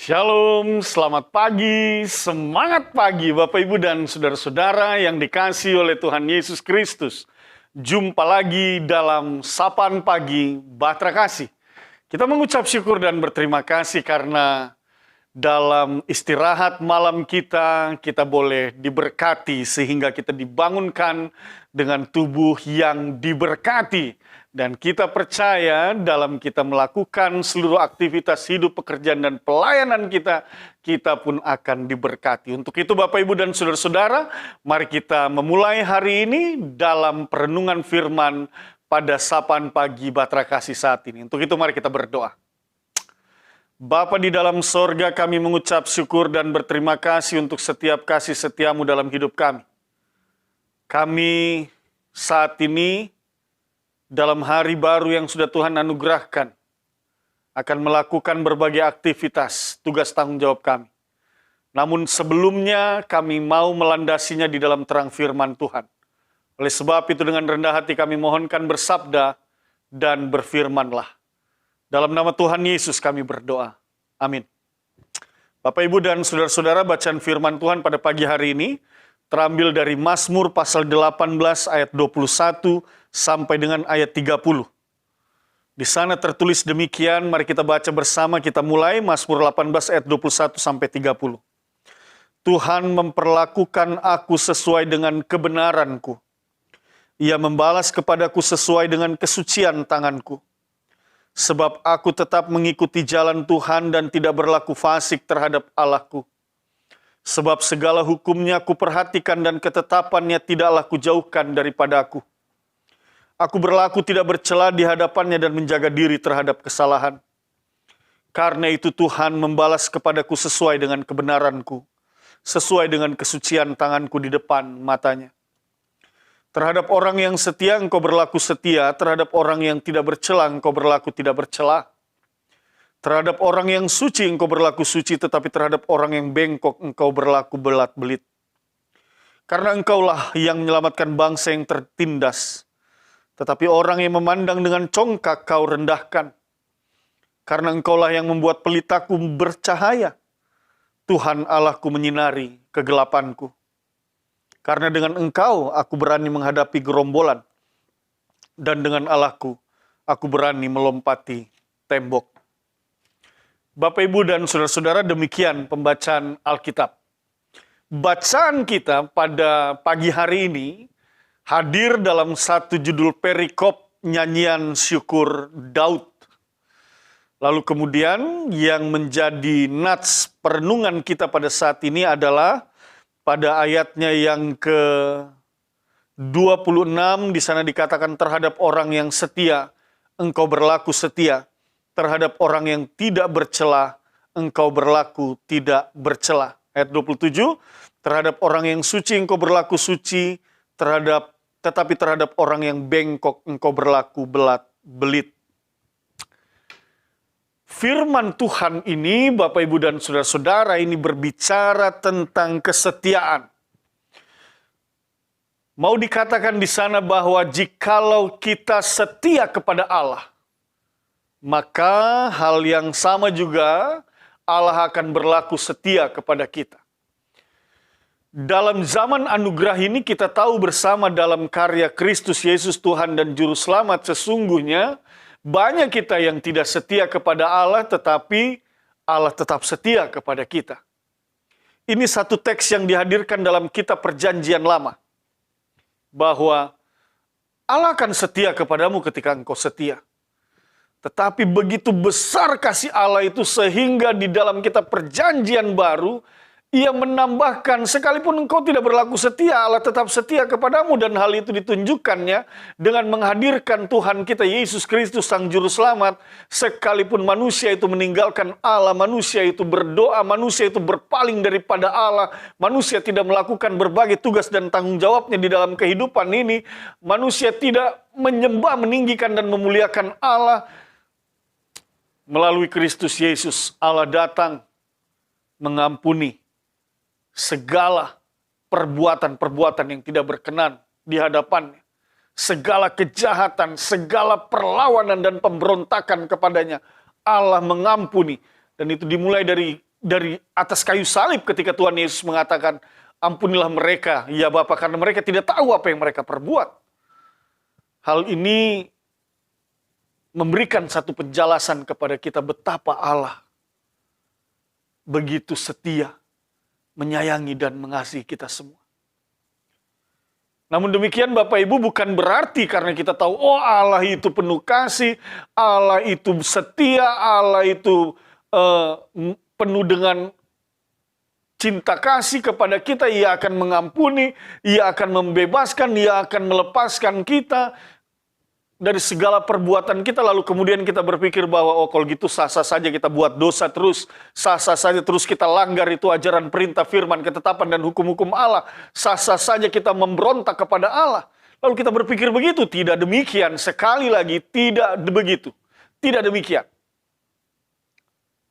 Shalom, selamat pagi, semangat pagi Bapak Ibu dan Saudara-saudara yang dikasihi oleh Tuhan Yesus Kristus. Jumpa lagi dalam Sapaan Pagi Bahtera Kasih. Kita mengucap syukur dan berterima kasih karena dalam istirahat malam kita boleh diberkati sehingga kita dibangunkan dengan tubuh yang diberkati. Dan kita percaya dalam kita melakukan seluruh aktivitas hidup, pekerjaan, dan pelayanan kita pun akan diberkati. Untuk itu Bapak, Ibu, dan Saudara-saudara, mari kita memulai hari ini dalam perenungan firman pada Sapaan Pagi Bahtera Kasih saat ini. Untuk itu mari kita berdoa. Bapa di dalam sorga, kami mengucap syukur dan berterima kasih untuk setiap kasih setiamu dalam hidup kami. Kami saat ini dalam hari baru yang sudah Tuhan anugerahkan, akan melakukan berbagai aktivitas, tugas tanggung jawab kami. Namun sebelumnya kami mau melandasinya di dalam terang firman Tuhan. Oleh sebab itu dengan rendah hati kami mohonkan bersabda dan berfirmanlah. Dalam nama Tuhan Yesus kami berdoa. Amin. Bapak, Ibu, dan Saudara-saudara, bacaan firman Tuhan pada pagi hari ini terambil dari Mazmur pasal 18 ayat 21 sampai dengan ayat 30. Di sana tertulis demikian, mari kita baca bersama, kita mulai Mazmur 18 ayat 21 sampai 30. Tuhan memperlakukan aku sesuai dengan kebenaranku. Ia membalas kepadaku sesuai dengan kesucian tanganku. Sebab aku tetap mengikuti jalan Tuhan dan tidak berlaku fasik terhadap Allahku. Sebab segala hukumnya kuperhatikan dan ketetapannya tidaklah kujauhkan daripada aku. Aku berlaku tidak bercela di hadapannya dan menjaga diri terhadap kesalahan. Karena itu Tuhan membalas kepadaku sesuai dengan kebenaranku, sesuai dengan kesucian tanganku di depan matanya. Terhadap orang yang setia engkau berlaku setia, terhadap orang yang tidak bercela engkau berlaku tidak bercela. Terhadap orang yang suci engkau berlaku suci, tetapi terhadap orang yang bengkok engkau berlaku belat-belit. Karena engkaulah yang menyelamatkan bangsa yang tertindas, tetapi orang yang memandang dengan congkak kau rendahkan. Karena engkaulah yang membuat pelitaku bercahaya, Tuhan Allahku menyinari kegelapanku. Karena dengan engkau aku berani menghadapi gerombolan, dan dengan Allahku aku berani melompati tembok. Bapak, Ibu, dan Saudara-saudara, demikian pembacaan Alkitab. Bacaan kita pada pagi hari ini hadir dalam satu judul perikop nyanyian syukur Daud. Lalu kemudian yang menjadi nats perenungan kita pada saat ini adalah pada ayatnya yang ke-26, di sana dikatakan terhadap orang yang setia, engkau berlaku setia. Terhadap orang yang tidak bercela, engkau berlaku tidak bercela. Ayat 27, terhadap orang yang suci engkau berlaku suci, tetapi terhadap orang yang bengkok engkau berlaku belat-belit. Firman Tuhan ini, Bapak, Ibu, dan Saudara-saudara, ini berbicara tentang kesetiaan. Mau dikatakan di sana bahwa jikalau kita setia kepada Allah, maka hal yang sama juga Allah akan berlaku setia kepada kita. Dalam zaman anugerah ini kita tahu bersama dalam karya Kristus Yesus Tuhan dan Juru Selamat, sesungguhnya banyak kita yang tidak setia kepada Allah, tetapi Allah tetap setia kepada kita. Ini satu teks yang dihadirkan dalam kitab Perjanjian Lama, bahwa Allah akan setia kepadamu ketika engkau setia. Tetapi begitu besar kasih Allah itu sehingga di dalam kitab Perjanjian Baru, Ia menambahkan sekalipun engkau tidak berlaku setia, Allah tetap setia kepadamu. Dan hal itu ditunjukkannya dengan menghadirkan Tuhan kita Yesus Kristus Sang Juru Selamat. Sekalipun manusia itu meninggalkan Allah, manusia itu berdoa, manusia itu berpaling daripada Allah, manusia tidak melakukan berbagai tugas dan tanggung jawabnya di dalam kehidupan ini, manusia tidak menyembah, meninggikan dan memuliakan Allah. Melalui Kristus Yesus, Allah datang mengampuni segala perbuatan-perbuatan yang tidak berkenan di hadapannya. Segala kejahatan, segala perlawanan dan pemberontakan kepadanya, Allah mengampuni. Dan itu dimulai dari dari atas kayu salib ketika Tuhan Yesus mengatakan, ampunilah mereka, ya Bapa, karena mereka tidak tahu apa yang mereka perbuat. Hal ini memberikan satu penjelasan kepada kita betapa Allah begitu setia, menyayangi dan mengasihi kita semua. Namun demikian Bapak Ibu, bukan berarti karena kita tahu, oh Allah itu penuh kasih, Allah itu setia, Allah itu penuh dengan cinta kasih kepada kita, Ia akan mengampuni, Ia akan membebaskan, Ia akan melepaskan kita dari segala perbuatan kita, lalu kemudian kita berpikir bahwa oh kalau gitu sah-sah saja kita buat dosa terus, sah-sah saja terus kita langgar itu ajaran perintah firman, ketetapan dan hukum-hukum Allah, sah-sah saja kita memberontak kepada Allah. Lalu kita berpikir begitu, tidak demikian, sekali lagi tidak begitu, tidak demikian.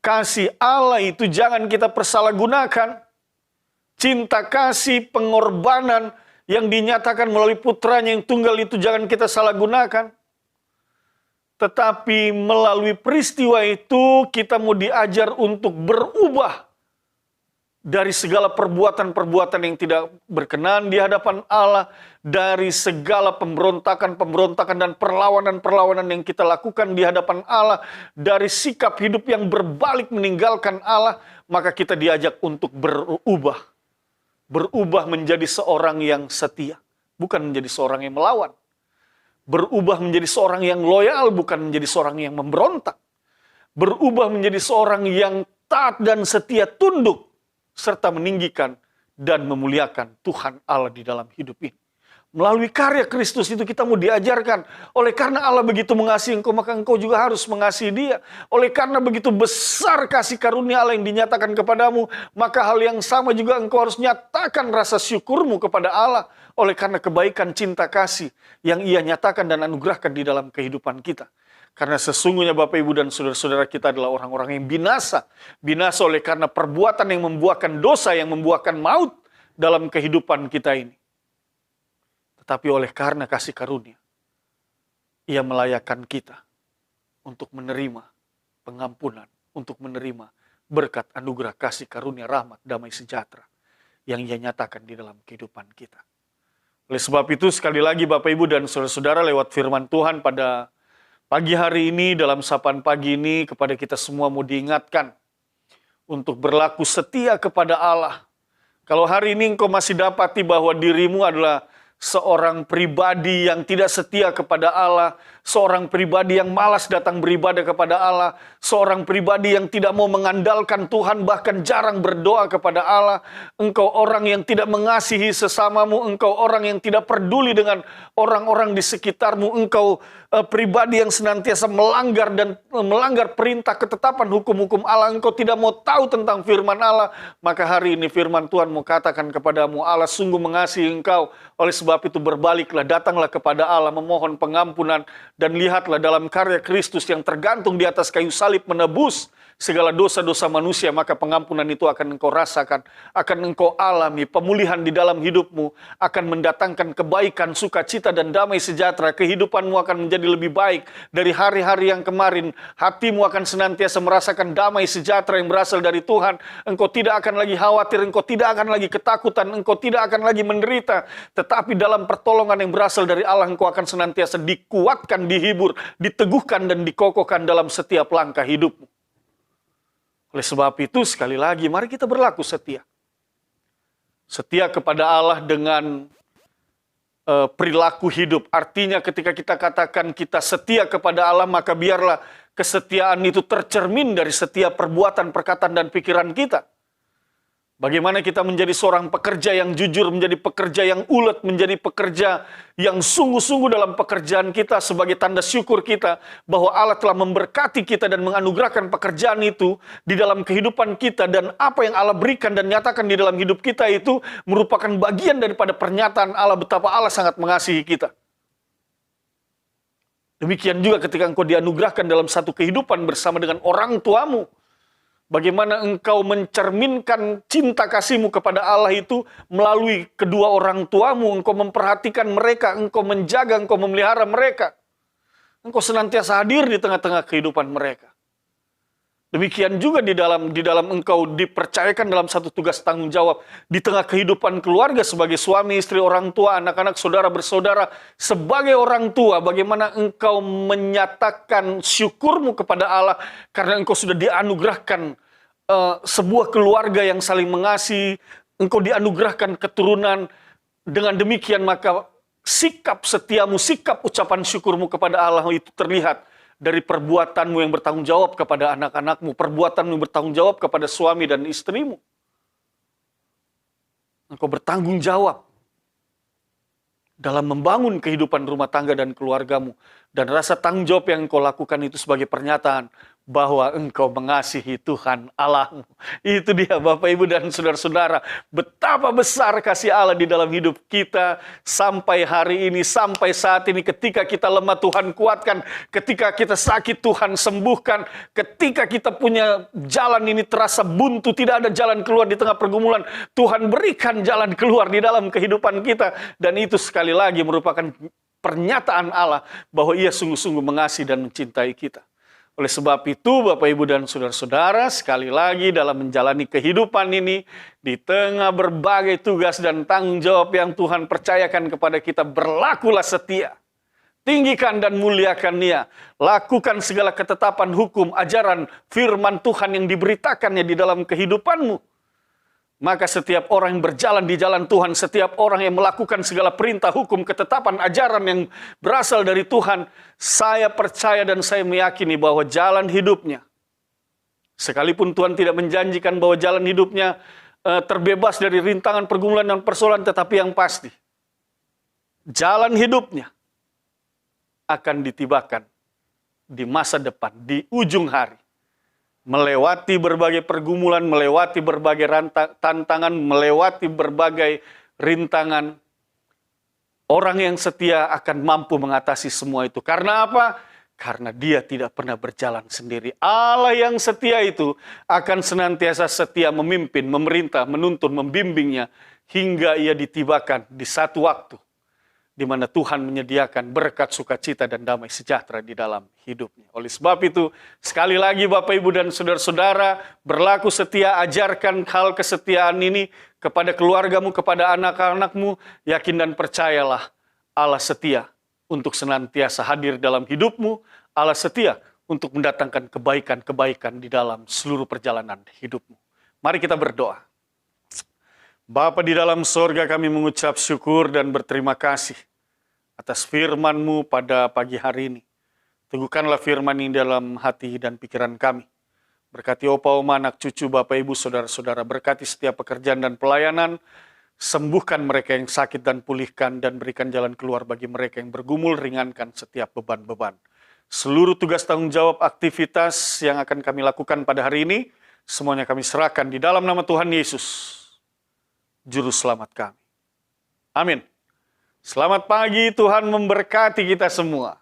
Kasih Allah itu jangan kita persalahgunakan. Cinta kasih, pengorbanan yang dinyatakan melalui putranya yang tunggal itu jangan kita salah gunakan. Tetapi melalui peristiwa itu kita mau diajar untuk berubah dari segala perbuatan-perbuatan yang tidak berkenan di hadapan Allah, dari segala pemberontakan-pemberontakan dan perlawanan-perlawanan yang kita lakukan di hadapan Allah, dari sikap hidup yang berbalik meninggalkan Allah, maka kita diajak untuk berubah. Berubah menjadi seorang yang setia, bukan menjadi seorang yang melawan. Berubah menjadi seorang yang loyal, bukan menjadi seorang yang memberontak. Berubah menjadi seorang yang taat dan setia, tunduk, serta meninggikan dan memuliakan Tuhan Allah di dalam hidup ini. Melalui karya Kristus itu kita mau diajarkan. Oleh karena Allah begitu mengasihi engkau, maka engkau juga harus mengasihi Dia. Oleh karena begitu besar kasih karunia Allah yang dinyatakan kepadamu, maka hal yang sama juga engkau harus nyatakan rasa syukurmu kepada Allah. Oleh karena kebaikan cinta kasih yang Ia nyatakan dan anugerahkan di dalam kehidupan kita. Karena sesungguhnya Bapak Ibu dan saudara-saudara kita adalah orang-orang yang binasa. Binasa oleh karena perbuatan yang membuahkan dosa, yang membuahkan maut dalam kehidupan kita ini. Tetapi oleh karena kasih karunia, Ia melayakkan kita untuk menerima pengampunan, untuk menerima berkat anugerah kasih karunia, rahmat, damai sejahtera yang Ia nyatakan di dalam kehidupan kita. Oleh sebab itu sekali lagi Bapak Ibu dan saudara-saudara, lewat firman Tuhan pada pagi hari ini, dalam sapaan pagi ini, kepada kita semua mau diingatkan untuk berlaku setia kepada Allah. Kalau hari ini engkau masih dapati bahwa dirimu adalah seorang pribadi yang tidak setia kepada Allah, seorang pribadi yang malas datang beribadah kepada Allah, seorang pribadi yang tidak mau mengandalkan Tuhan, bahkan jarang berdoa kepada Allah, engkau orang yang tidak mengasihi sesamamu, engkau orang yang tidak peduli dengan orang-orang di sekitarmu, engkau pribadi yang senantiasa melanggar perintah ketetapan hukum-hukum Allah, engkau tidak mau tahu tentang firman Allah, maka hari ini firman Tuhan mau katakan kepadamu, Allah sungguh mengasihi engkau. Oleh sebab itu berbaliklah, datanglah kepada Allah, memohon pengampunan, dan lihatlah dalam karya Kristus yang tergantung di atas kayu salib menebus segala dosa-dosa manusia, maka pengampunan itu akan engkau rasakan, akan engkau alami, pemulihan di dalam hidupmu, akan mendatangkan kebaikan, sukacita dan damai sejahtera, kehidupanmu akan menjadi lebih baik dari hari-hari yang kemarin, hatimu akan senantiasa merasakan damai sejahtera yang berasal dari Tuhan, engkau tidak akan lagi khawatir, engkau tidak akan lagi ketakutan, engkau tidak akan lagi menderita, tetapi dalam pertolongan yang berasal dari Allah, engkau akan senantiasa dikuatkan, dihibur, diteguhkan dan dikokohkan dalam setiap langkah hidupmu. Oleh sebab itu, sekali lagi, mari kita berlaku setia. Setia kepada Allah dengan perilaku hidup. Artinya ketika kita katakan kita setia kepada Allah, maka biarlah kesetiaan itu tercermin dari setiap perbuatan, perkataan, dan pikiran kita. Bagaimana kita menjadi seorang pekerja yang jujur, menjadi pekerja yang ulet, menjadi pekerja yang sungguh-sungguh dalam pekerjaan kita sebagai tanda syukur kita bahwa Allah telah memberkati kita dan menganugerahkan pekerjaan itu di dalam kehidupan kita, dan apa yang Allah berikan dan nyatakan di dalam hidup kita itu merupakan bagian daripada pernyataan Allah betapa Allah sangat mengasihi kita. Demikian juga ketika engkau dianugerahkan dalam satu kehidupan bersama dengan orang tuamu. Bagaimana engkau mencerminkan cinta kasihmu kepada Allah itu melalui kedua orang tuamu. Engkau memperhatikan mereka, engkau menjaga, engkau memelihara mereka. Engkau senantiasa hadir di tengah-tengah kehidupan mereka. Demikian juga di dalam engkau dipercayakan dalam satu tugas tanggung jawab di tengah kehidupan keluarga sebagai suami, istri, orang tua, anak-anak, saudara bersaudara. Sebagai orang tua, bagaimana engkau menyatakan syukurmu kepada Allah karena engkau sudah dianugerahkan sebuah keluarga yang saling mengasihi, engkau dianugerahkan keturunan. Dengan demikian maka sikap setiamu, sikap ucapan syukurmu kepada Allah itu terlihat dari perbuatanmu yang bertanggung jawab kepada anak-anakmu, perbuatanmu yang bertanggung jawab kepada suami dan istrimu. Engkau bertanggung jawab dalam membangun kehidupan rumah tangga dan keluargamu. Dan rasa tanggung jawab yang engkau lakukan itu sebagai pernyataan bahwa engkau mengasihi Tuhan Allahmu. Itu dia Bapak, Ibu, dan saudara-saudara. Betapa besar kasih Allah di dalam hidup kita sampai hari ini, sampai saat ini. Ketika kita lemah, Tuhan kuatkan. Ketika kita sakit, Tuhan sembuhkan. Ketika kita punya jalan ini terasa buntu, tidak ada jalan keluar di tengah pergumulan, Tuhan berikan jalan keluar di dalam kehidupan kita. Dan itu sekali lagi merupakan pernyataan Allah bahwa Ia sungguh-sungguh mengasihi dan mencintai kita. Oleh sebab itu, Bapak, Ibu, dan saudara-saudara, sekali lagi dalam menjalani kehidupan ini, di tengah berbagai tugas dan tanggung jawab yang Tuhan percayakan kepada kita, berlakulah setia. Tinggikan dan muliakan Dia. Lakukan segala ketetapan hukum, ajaran, firman Tuhan yang diberitakannya di dalam kehidupanmu. Maka setiap orang yang berjalan di jalan Tuhan, setiap orang yang melakukan segala perintah, hukum, ketetapan, ajaran yang berasal dari Tuhan, saya percaya dan saya meyakini bahwa jalan hidupnya, sekalipun Tuhan tidak menjanjikan bahwa jalan hidupnya terbebas dari rintangan, pergumulan, dan persoalan, tetapi yang pasti, jalan hidupnya akan ditibakan di masa depan, di ujung hari. Melewati berbagai pergumulan, melewati berbagai tantangan, melewati berbagai rintangan. Orang yang setia akan mampu mengatasi semua itu. Karena apa? Karena Dia tidak pernah berjalan sendiri. Allah yang setia itu akan senantiasa setia memimpin, memerintah, menuntun, membimbingnya, hingga Ia ditibakan di satu waktu di mana Tuhan menyediakan berkat, sukacita, dan damai sejahtera di dalam hidupnya. Oleh sebab itu, sekali lagi Bapak, Ibu, dan saudara-saudara, berlaku setia, ajarkan hal kesetiaan ini kepada keluargamu, kepada anak-anakmu. Yakin dan percayalah, Allah setia untuk senantiasa hadir dalam hidupmu. Allah setia untuk mendatangkan kebaikan-kebaikan di dalam seluruh perjalanan hidupmu. Mari kita berdoa. Bapa di dalam sorga, kami mengucap syukur dan berterima kasih atas firman-Mu pada pagi hari ini. Teguhkanlah firman ini dalam hati dan pikiran kami. Berkati opa, oma, anak cucu, Bapak, Ibu, saudara-saudara. Berkati setiap pekerjaan dan pelayanan. Sembuhkan mereka yang sakit dan pulihkan, dan berikan jalan keluar bagi mereka yang bergumul, ringankan setiap beban-beban. Seluruh tugas tanggung jawab aktivitas yang akan kami lakukan pada hari ini, semuanya kami serahkan di dalam nama Tuhan Yesus, Juru Selamat kami. Amin. Selamat pagi, Tuhan memberkati kita semua.